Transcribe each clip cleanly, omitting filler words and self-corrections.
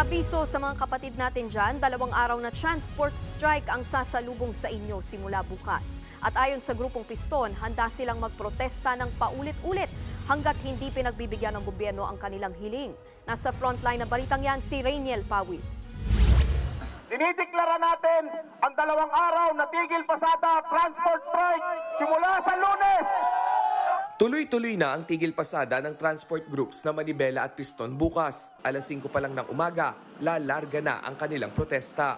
Abiso sa mga kapatid natin dyan, 2 araw na transport strike ang sasalubong sa inyo simula bukas. At ayon sa grupong Piston, handa silang magprotesta ng paulit-ulit hanggat hindi pinagbibigyan ng gobyerno ang kanilang hiling. Nasa frontline na balitang yan si Rainiel Pawi. Dinideklara natin ang 2 araw na tigil pasada transport strike simula sa Lunes. Tuloy-tuloy na ang tigil pasada ng transport groups na Manibela at Piston bukas. Alas 5 pa lang ng umaga, lalarga na ang kanilang protesta.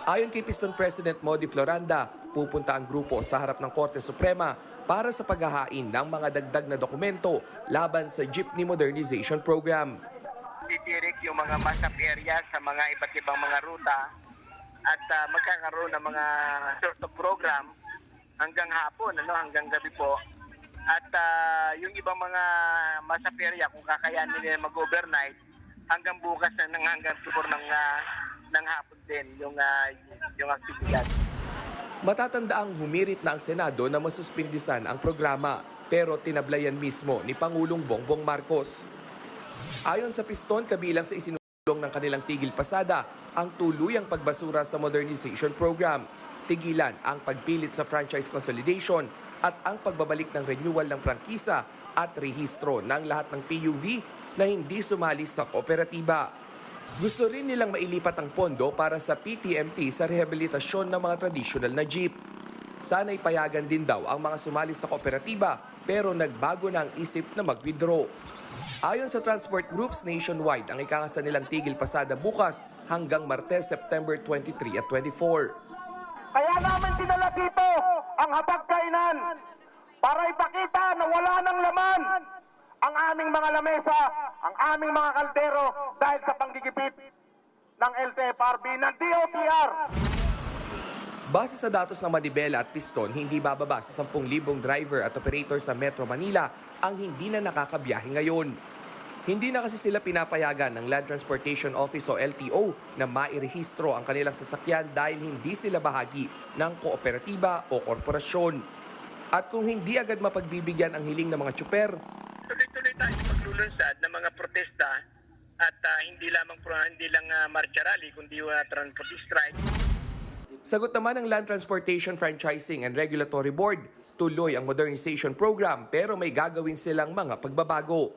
Ayon kay Piston President Modi Floranda, pupunta ang grupo sa harap ng Korte Suprema para sa paghahain ng mga dagdag na dokumento laban sa Jeepney Modernization Program. Titirik yung mga masap area sa mga iba't ibang mga ruta at magkakaroon ng mga sort of program hanggang hapon, hanggang gabi po. At yung ibang mga masap area, kung kakayanin nila mag-overnight, hanggang bukas na hanggang siguro ng hapon din yung aktibidad. Matatandaang humirit na ang Senado na masuspindisan ang programa pero tinablayan mismo ni Pangulong Bongbong Marcos. Ayon sa Piston, kabilang sa isinulong ng kanilang tigil pasada ang tuluyang pagbasura sa modernization program, tigilan ang pagpilit sa franchise consolidation at ang pagbabalik ng renewal ng prangkisa at rehistro ng lahat ng PUV na hindi sumali sa kooperatiba. Gusto rin nilang mailipat ang pondo para sa PTMT sa rehabilitasyon ng mga traditional na jeep. Sana'y payagan din daw ang mga sumali sa kooperatiba pero nagbago na ang isip na mag-withdraw. Ayon sa transport groups nationwide, ang ikakasa nilang tigil pasada bukas hanggang Martes, September 23 at 24. Kaya namin dinala dito ang hapagkainan para ipakita na wala ng laman ang aming mga lamesa, ang aming mga kaldero dahil sa panggigipit ng LTFRB, ng DOTR. Base sa datos ng Manibela at Piston, hindi bababa sa 10,000 driver at operator sa Metro Manila ang hindi na nakakabiyahe ngayon. Hindi na kasi sila pinapayagan ng Land Transportation Office o LTO na mairehistro ang kanilang sasakyan dahil hindi sila bahagi ng kooperatiba o korporasyon. At kung hindi agad mapagbibigyan ang hiling ng mga tsuper, Tuloy-tuloy tayo maglulunsad ng mga protesta at hindi lang marcha rally kundi transport strike. sagot naman ng Land Transportation Franchising and Regulatory Board, tuloy ang modernization program pero may gagawin silang mga pagbabago.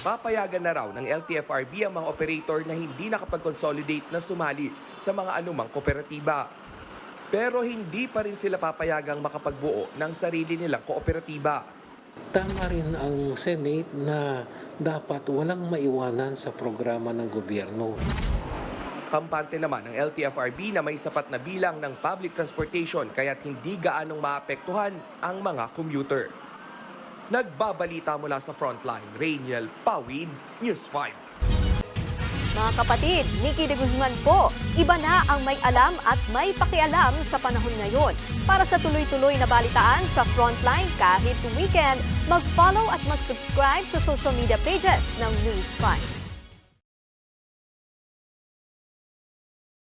Papayagan na raw ng LTFRB ang mga operator na hindi nakapag-consolidate na sumali sa mga anumang kooperatiba. Pero hindi pa rin sila papayagang makapagbuo ng sarili nilang kooperatiba. Tama rin ang Senate na dapat walang maiwanan sa programa ng gobyerno. Kampante naman ng LTFRB na may sapat na bilang ng public transportation kaya't hindi gaanong maapektuhan ang mga commuter. Nagbabalita mula sa Frontline, Rainiel Pawid, News 5. Mga kapatid, Nikki de Guzman po, iba na ang may alam at may pakialam sa panahon ngayon. Para sa tuloy-tuloy na balitaan sa Frontline kahit weekend, mag-follow at mag-subscribe sa social media pages ng News 5.